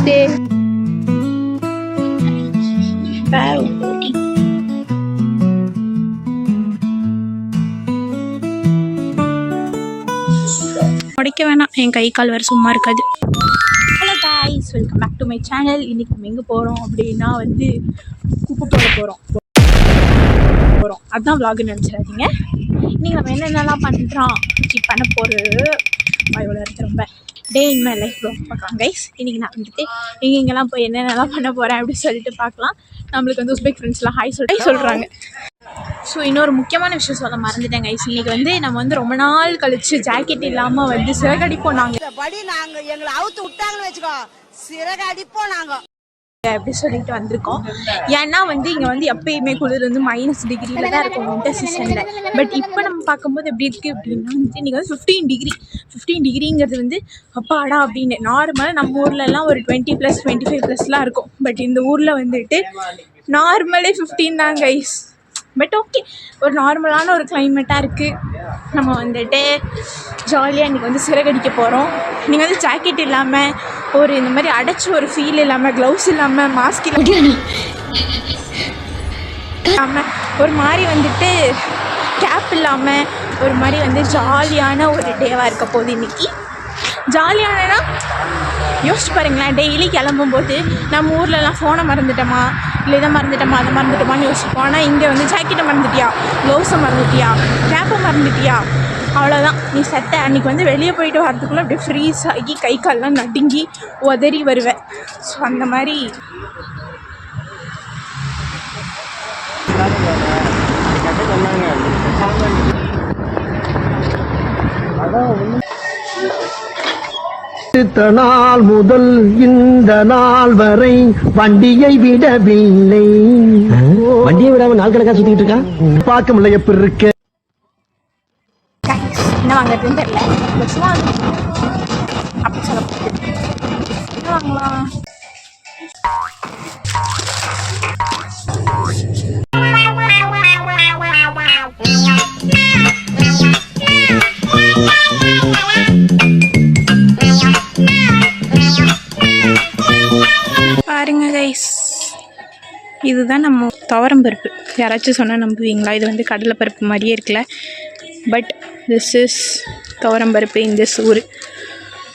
டே. உடைக்க வேணாம், என் கை கால் வேறு சும்மா இருக்காது. Hello guys, welcome back to my channel. இன்றைக்கி நம்ம எங்கே போகிறோம் அப்படின்னா வந்து குப்பை போட போகிறோம். அதுதான் விலாகுன்னு நினச்சிடாதீங்க. இன்றைக்கி நம்ம என்னென்னலாம் பண்ணுறோம் பண்ண போகிறது இவ்வளோ இருக்குது. ரொம்ப டே இன் மை லைஃப் வ்ளாக் பார்க்கலாம் கைஸ். இன்றைக்கி நான் வந்துட்டு எங்கெங்கெல்லாம் போய் என்னென்னலாம் பண்ண போகிறேன் அப்படின்னு சொல்லிட்டு பார்க்கலாம். நம்மளுக்கு வந்து உஸ்பெக் ஃப்ரெண்ட்ஸ்லாம் ஹாய் சொல்கிறாங்க. ஸோ இன்னொரு முக்கியமான விஷயம் சொல்ல மறந்துட்டேன் கைஸ். இன்றைக்கி வந்து நம்ம வந்து ரொம்ப நாள் கழிச்சு ஜாக்கெட் இல்லாமல் வந்து சிறகடிப்போம். நாங்கள் எங்களை அவுத்து விட்டாங்கன்னு வச்சுக்கோ, சிறகடிப்போம் நாங்கள் அப்படி சொல்லிட்டு வந்திருக்கோம். ஏன்னா வந்து இங்கே வந்து எப்பயுமே குளிர் வந்து -டிகிரியில் தான் இருக்கும் வின்டர் சீசனில். பட் இப்போ நம்ம பார்க்கும்போது எப்படி இருக்குது அப்படின்னா வந்து இன்றைக்கி வந்து 15 டிகிரிங்கிறது வந்து அப்பாடா அப்படின்னு. நார்மலாக நம்ம ஊர்லலாம் ஒரு 20+, 25+லாம் இருக்கும். பட் இந்த ஊரில் வந்துட்டு நார்மலே 15 தான் கைஸ். பட் ஓகே, ஒரு நார்மலான ஒரு கிளைமேட்டாக இருக்குது. நம்ம வந்துட்டு ஜாலியாக இன்றைக்கி வந்து சிறகடிக்க போகிறோம். நீங்கள் வந்து ஜாக்கெட் இல்லாமல் ஒரு இந்த மாதிரி அடைச்சி ஒரு ஃபீல் இல்லாமல், க்ளவுஸ் இல்லாமல், மாஸ்க் இல்லாமல் ஒரு மாதிரி வந்துட்டு கேப் இல்லாமல் ஒரு மாதிரி வந்து ஜாலியான ஒரு டேவாக இருக்க போகுது இன்றைக்கி. ஜாலியானனா யோசிச்சு பாருங்களேன். டெய்லி கிளம்பும்போது நம்ம ஊர்லலாம் ஃபோனை மறந்துட்டோமா, இல்லை இதை மறந்துட்டோமா, அதை மறந்துட்டோமான்னு யோசிப்போம். ஆனால் இங்கே வந்து ஜாக்கெட்டை மறந்துட்டியா, க்ளவுஸை மறந்துட்டியா, கேப்பை மறந்துட்டியா, அவ்வளோதான் நீ செத்த. அன்றைக்கி வந்து வெளியே போயிட்டு வரதுக்குள்ளே அப்படியே ஃப்ரீஸ் ஆகி கை கால்லாம் நடுங்கி உதறி வருவேன். ஸோ அந்த மாதிரி நாள் முதல் இந்த நாள் வரை வண்டியை விடவில்லை. வண்டியை விடாம நாள் கணக்கா சுத்திட்டு இருக்கா. பார்க்க முடியல எப்படி இருக்கு. என்ன வாங்குறதுன்னு தெரியல. அப்படி சொல்ல என்ன வாங்கலாம். பாருங்க கைஸ், இதுதான் நம்ம துவரம் பருப்பு. யாராச்சும் சொன்னால் நம்புவீங்களா? இது வந்து கடலை பருப்பு மாதிரியே இருக்குல்ல. பட் திஸ் இஸ் துவரம் பருப்பு இந்த ஊர்.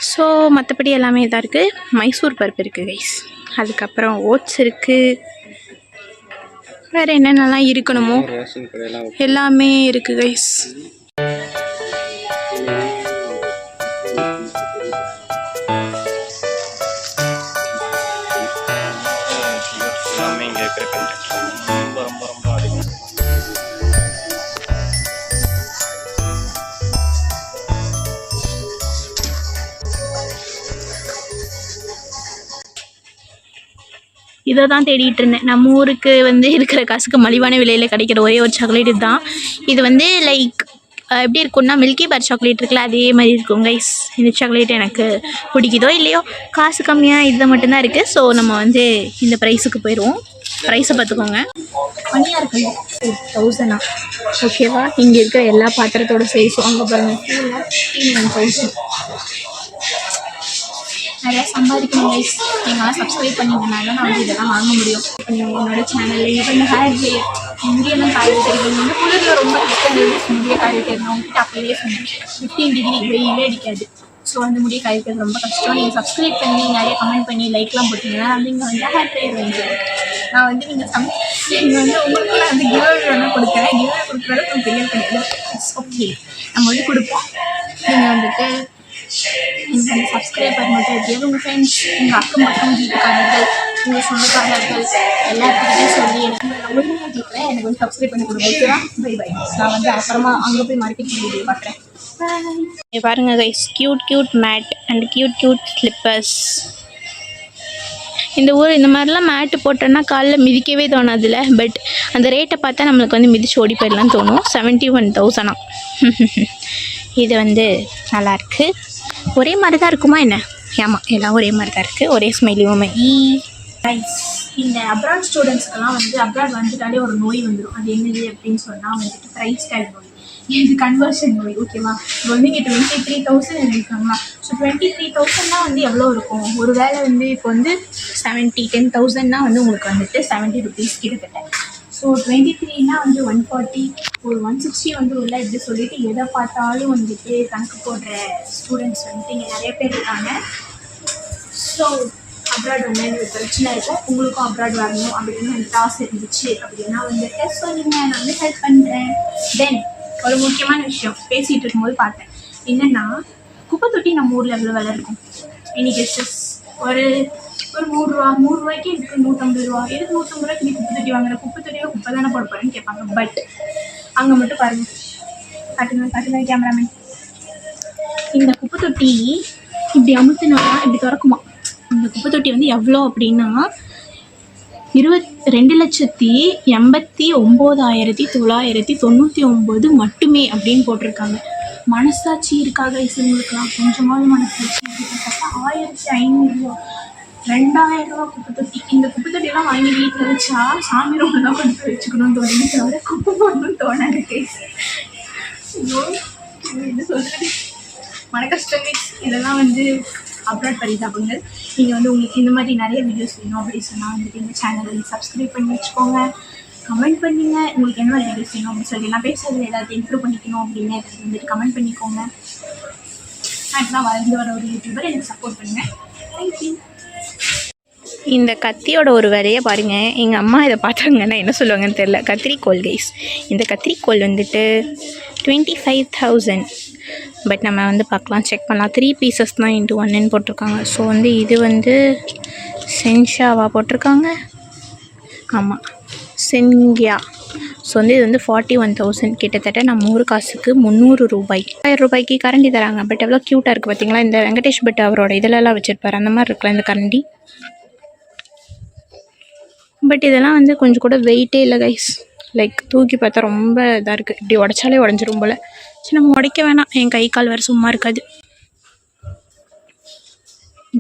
ஸோ மற்றபடி எல்லாமே இதாக இருக்குது. மைசூர் பருப்பு இருக்குது கைஸ். அதுக்கப்புறம் ஓட்ஸ் இருக்குது. வேறு என்னென்னலாம் இருக்கணுமோ எல்லாமே இருக்குது கைஸ். இதை தான் தேடிட்டு இருந்தேன். நம்ம ஊருக்கு வந்து இருக்கிற காசுக்கு மலிவான விலையில் கிடைக்கிற ஒரே ஒரு சாக்லேட் இதுதான். இது வந்து லைக் எப்படி இருக்குன்னா மில்கி பார் சாக்லேட் இருக்குல்ல, அதே மாதிரி இருக்கும் கைஸ். இந்த சாக்லேட் எனக்கு பிடிக்குதோ இல்லையோ, காசு கம்மியாக இதை மட்டும்தான் இருக்குது. ஸோ நம்ம வந்து இந்த ப்ரைஸுக்கு போயிடுவோம். ப்ரைஸை பார்த்துக்கோங்க. மணியாக இருக்குங்க 1000 ஓகேவா. இங்கே இருக்கிற எல்லா பாத்திரத்தோட சைஸும் அங்கே பாருங்கள் 15,000. நிறையா சம்பாதிக்கணும் கைஸ். நீங்களாம் சப்ஸ்கிரைப் பண்ணிங்கனால தான் நான் வந்து இதெல்லாம் வாங்க முடியும். என்னோட சேனலில் இப்போ இந்த ஹேர் கேர் முடியெல்லாம் காய தெரியும். இந்த குளிரில் ரொம்ப கஷ்டம் இருந்துச்சு முடிய காய தெரியும். உங்ககிட்ட அப்படியே சொன்னேன் 15 டிகிரி வெயிலே அடிக்காது. ஸோ அந்த முடியை காய வைக்கிறது ரொம்ப கஷ்டம். நீங்கள் சப்ஸ்கிரைப் பண்ணி நிறைய கமெண்ட் பண்ணி லைக்லாம் போட்டிங்கன்னா வந்து இங்கே வந்து ஹேர் கேர் வந்து நான் வந்து நீங்கள் வந்து உங்களுக்குள்ள வந்து கிவ்அவே வேணால் கொடுக்குறேன். கிவ்அவே கொடுக்குறது நம்ம பெரிய கிடையாது. ஓகே, நம்ம வந்து கொடுப்போம். நீங்கள் வந்துட்டு எனக்கு அந்த சப்ஸ்கிரைபர் மட்டும் எப்படியாவது உங்கள் ஃப்ரெண்ட்ஸ், உங்கள் அக்கம் பக்கம் வீட்டுக்காரர்கள், உங்கள் சொந்தக்காரர்கள் எல்லாத்துக்கிட்டே சொல்லி எனக்கு நான் உண்மையாக கேட்குறேன். எனக்கு வந்து சப்ஸ்கிரைப் பண்ணி கொடுங்க. ஓகேவா? Bye bye. நான் வந்து அப்புறமா அங்கே போய் மார்க்கெட்டிங் வீடியோ பார்க்குறேன். பாருங்க guys, cute mat and cute slippers. இந்த ஊர் இந்த மாதிரிலாம் மேட்டு போட்டோன்னா காலில் மிதிக்கவே தோணாதுல்ல. பட் அந்த ரேட்டை பார்த்தா நம்மளுக்கு வந்து மிதிச்சு ஓடி போயிடலான்னு தோணும். 71,000. இது வந்து நல்லாயிருக்கு. ஒரே மாதிரி தான் இருக்குமா என்ன? ஆமாம், எல்லாம் ஒரே மாதிரி தான் இருக்குது. ஒரே ஸ்மைலியுமே. ரைஸ் இந்த அப்ராட் ஸ்டூடெண்ட்ஸ்க்கெல்லாம் வந்து அப்ராட் வந்துட்டாலே ஒரு நோய் வந்துடும். அது என்னது அப்படின்னு சொன்னால் வந்துட்டு ப்ரைஸ் டேக் நோய். இது கன்வர்ஷன் மொழி ஓகேவா. இப்போ வந்து இங்கே 23,000 இருக்காங்களா. ஸோ 23,000னா வந்து எவ்வளோ இருக்கும். ஒரு வேளை வந்து இப்போ வந்து 10,000னா வந்து உங்களுக்கு வந்துட்டு 70 rupees கிட்டத்தட்ட. ஸோ 23னா வந்து 140 ஒரு 160 வந்து உள்ள இப்படி சொல்லிட்டு எதை பார்த்தாலும் வந்துட்டு கணக்கு போடுற ஸ்டூடெண்ட்ஸ் வந்துட்டு இங்கே நிறைய பேர் இருக்காங்க. ஸோ அப்ராட் வந்து எனக்கு பிரச்சனை இருக்கும். உங்களுக்கும் அப்ராட் வரணும் அப்படின்னு எனக்கு ஆசை இருந்துச்சு அப்படின்னா வந்துட்டு சொல்லுங்கள், நான் வந்து ஹெல்ப் பண்ணுறேன். தென் ஒரு முக்கியமான விஷயம் பேசிகிட்டு இருக்கும்போது பார்த்தேன். என்னென்னா குப்பை தொட்டி நம்ம ஊரில் எவ்வளோ விலை இருக்கும். இன்னைக்கு ஒரு 100 ரூபாய்க்கு இருக்குது 150 ரூபா. எதுக்கு 150 ரூபாய்க்கு நீ குப்பை தொட்டி வாங்குற. குப்பை தொட்டியில் குப்பை தானே போட போகிறேன்னு கேட்பாங்க. பட் அங்கே மட்டும் பாருங்கள், காட்டுங்க கேமராமேன். இந்த குப்பை தொட்டி இப்படி அமுத்துனா இப்படி திறக்குமா. இந்த குப்பை தொட்டி வந்து எவ்வளோ அப்படின்னா 22,89,999 மட்டுமே அப்படின்னு போட்டிருக்காங்க. மனசாட்சி இருக்காக இசைங்களுக்கெல்லாம் கொஞ்சமாவது மனசாட்சி. கிட்டத்தட்ட 1,500 ரூபா 2,000 ரூபா குப்பை தொட்டி. இந்த குப்பை தொட்டியெல்லாம் வாங்கி வீட்டில் வச்சா சாமி ரூமில் தான் கொண்டு போய் வச்சுக்கணும்னு தோணுது, தவிர குப்பை போடணும்னு தோணாது. ஐயோ என்ன சொல்கிறது, மன கஷ்டம். இதெல்லாம் வந்து அப்ராட் பரிதாபங்கள். நீங்கள் வந்து உங்களுக்கு இந்த மாதிரி நிறைய வீடியோஸ் வேணும் அப்படின்னு சொன்னால் வந்துட்டு இந்த சேனலை சப்ஸ்கிரைப் பண்ணி வச்சுக்கோங்க. கமெண்ட் பண்ணுங்கள் உங்களுக்கு என்ன மாதிரி வீடியோஸ் வேணும் அப்படின்னு சொல்லி. நான் பேசுறது ஏதாவது இம்ப்ரூவ் பண்ணிக்கணும் அப்படின்னு எனக்கு வந்துட்டு கமெண்ட் பண்ணிக்கோங்க. நான் வளர்ந்து வர ஒரு யூடியூபர், எனக்கு சப்போர்ட் பண்ணுங்கள். தேங்க்யூ. இந்த கத்தியோட ஒரு வேலையை பாருங்கள். எங்கள் அம்மா இதை பார்த்தாங்கன்னா என்ன சொல்லுவாங்கன்னு தெரில. கத்திரிக்கோல் கைஸ். இந்த கத்திரிக்கோல் வந்துட்டு 25,000. பட் நம்ம வந்து பார்க்கலாம், செக் பண்ணலாம். 3 pieces தான் into 1ன்னு போட்டிருக்காங்க. ஸோ வந்து இது வந்து சென்ஷாவா போட்டிருக்காங்க. ஆமாம், சென்கியா. ஸோ வந்து இது வந்து 41,000. கிட்டத்தட்ட நம்ம ஊர் காசுக்கு 300 ரூபாய். 1000 ரூபாய்க்கு கரண்டி தராங்க. பட் எவ்வளோ க்யூட்டாக இருக்குது பார்த்தீங்களா. இந்த வெங்கடேஷ் பட் அவரோட இதிலெல்லாம் வச்சுருப்பார், அந்த மாதிரி இருக்கலாம் இந்த கரண்டி. பட் இதெல்லாம் வந்து கொஞ்சம் கூட வெயிட்டே இல்லை கைஸ். லைக் தூக்கி பார்த்தா ரொம்ப இதாக இருக்குது. இப்படி உடச்சாலே உடஞ்சிரும் போல். சரி நம்ம உடைக்க வேணாம், என் கை கால் வேறு சும்மா இருக்காது.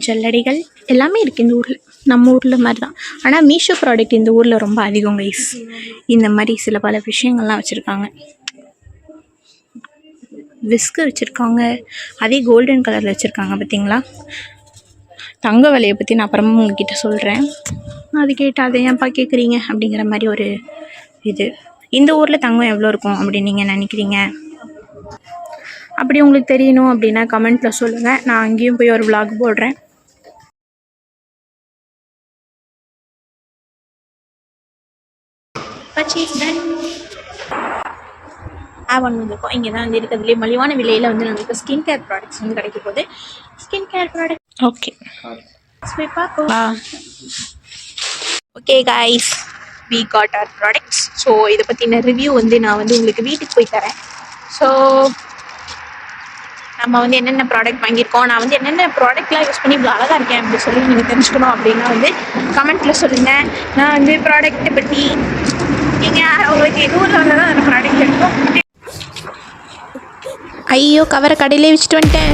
ஜல்லடிகள் எல்லாமே இருக்குது இந்த ஊரில், நம்ம ஊரில் மாதிரி தான். ஆனால் மீஷோ ப்ராடக்ட் இந்த ஊரில் ரொம்ப அதிகம் கைஸ். இந்த மாதிரி சில பல விஷயங்கள்லாம் வச்சுருக்காங்க. விஸ்கு வச்சுருக்காங்க, அதே கோல்டன் கலரில் வச்சுருக்காங்க பார்த்தீங்களா. தங்க விலையை பற்றி நான் அப்புறமா உங்ககிட்ட சொல்கிறேன். அது கேட்டு அதை ஏன்ப்பா கேட்குறீங்க அப்படிங்கிற மாதிரி ஒரு இது. இந்த ஊரில் தங்கம் எவ்வளோ இருக்கும் அப்படின்னு நீங்கள் நினைக்கிறீங்க? அப்படி உங்களுக்கு தெரியணும் அப்படின்னா கமெண்ட்டில் சொல்லுங்கள். நான் அங்கேயும் போய் ஒரு vlog போடுறேன். ஒன்று வந்திருக்கோம். இங்கே தான் வந்து இருக்கிறதுலே மலிவான விலையில் வந்து நம்மளுக்கு ஸ்கின் கேர் ப்ராடக்ட்ஸ் வந்து கிடைக்க போகுது. Skin care product okay okay guys, we got our products. So இதை பற்றின ரிவ்யூ வந்து நான் வந்து உங்களுக்கு வீட்டுக்கு போய் தரேன். ஸோ நம்ம வந்து என்னென்ன ப்ராடக்ட் வாங்கியிருக்கோம், நான் வந்து என்னென்ன ப்ராடக்ட்லாம் யூஸ் பண்ணி இவ்வளோ அழகாக இருக்கேன் அப்படின்னு சொல்லி நீங்கள் தெரிஞ்சுக்கணும் அப்படின்னா வந்து கமெண்ட்டில் சொல்லுங்கள். நான் வந்து ப்ராடக்ட்டை பற்றி நீங்கள் உங்களுக்கு எதுவும் வந்து தான் அந்த ப்ராடக்ட் எடுக்கும். ஐயோ கவரை கடையிலே வச்சுட்டு வந்துட்டேன்.